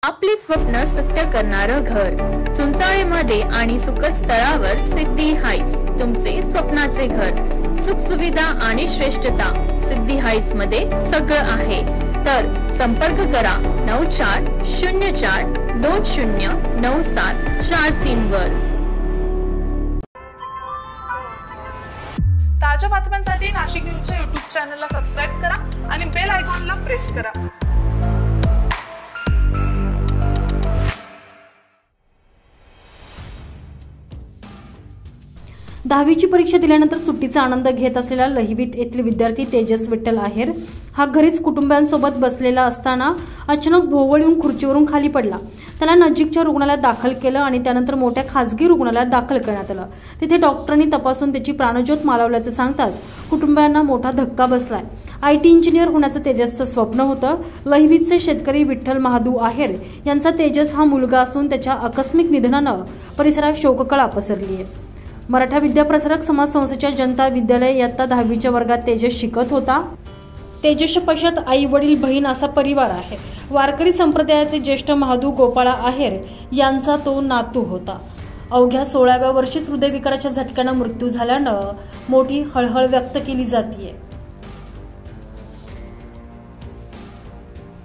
आपली स्वप्न सत्य करणारं घर चुंचाळेमध्ये आणि सुकच तळावर सिद्धी हाइट्स तुमचे स्वप्नाचे घर सुख सुविधा आणि श्रेष्ठता सिद्धी हाइट्स मध्ये सगळं आहे तर संपर्क करा 9404209743 वर। ताज्या बातम्यांसाठी नाशिक न्यूजच्या YouTube चॅनलला सबस्क्राइब करा आणि बेल आयकॉनला प्रेस करा। 10वीची परीक्षा दिल्यानंतर सुट्टीचा आनंद घेत असलेला लहिवीत येथील विद्यार्थी तेजस विठ्ठल आहेर हा घरीच कुटुंबियांसोबत बसलेला असताना अचानक भोवळ येऊन खुर्चीवरून खाली पडला। त्याला नजीकच्या रुग्णालयात दाखल केलं आणि त्यानंतर मोठ्या खासगी रुग्णालयात दाखल करण्यात आलं। तिथे डॉक्टरांनी तपासून त्याची प्राणज्योत मालवल्याचं सांगताच कुटुंबियांना मोठा धक्का बसलाय। आयटी इंजिनियर होण्याचं तेजसचं स्वप्न होतं। लहिवीतचे शेतकरी विठ्ठल महादू आहेर यांचा तेजस हा मुलगा असून त्याच्या आकस्मिक निधनानं परिसरात शोककळा पसरली आहे। मराठा विद्याप्रसारक समाज संस्थेच्या जनता विद्यालय इयत्ता 10वीच्या वर्गात तेजस शिकत होता। तेजसच्या पश्चात आई वडील बहीण असा परिवार आहे। वारकरी संप्रदायाचे ज्येष्ठ महादू गोपाळा आहेर यांचा तो नातू होता। अवघ्या 16व्या वर्षीच हृदयविकाराच्या झटक्यानं मृत्यू झाल्यानं मोठी हळहळ व्यक्त केली जाते।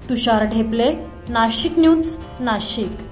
तुषार ढेपले, नाशिक न्यूज, नाशिक।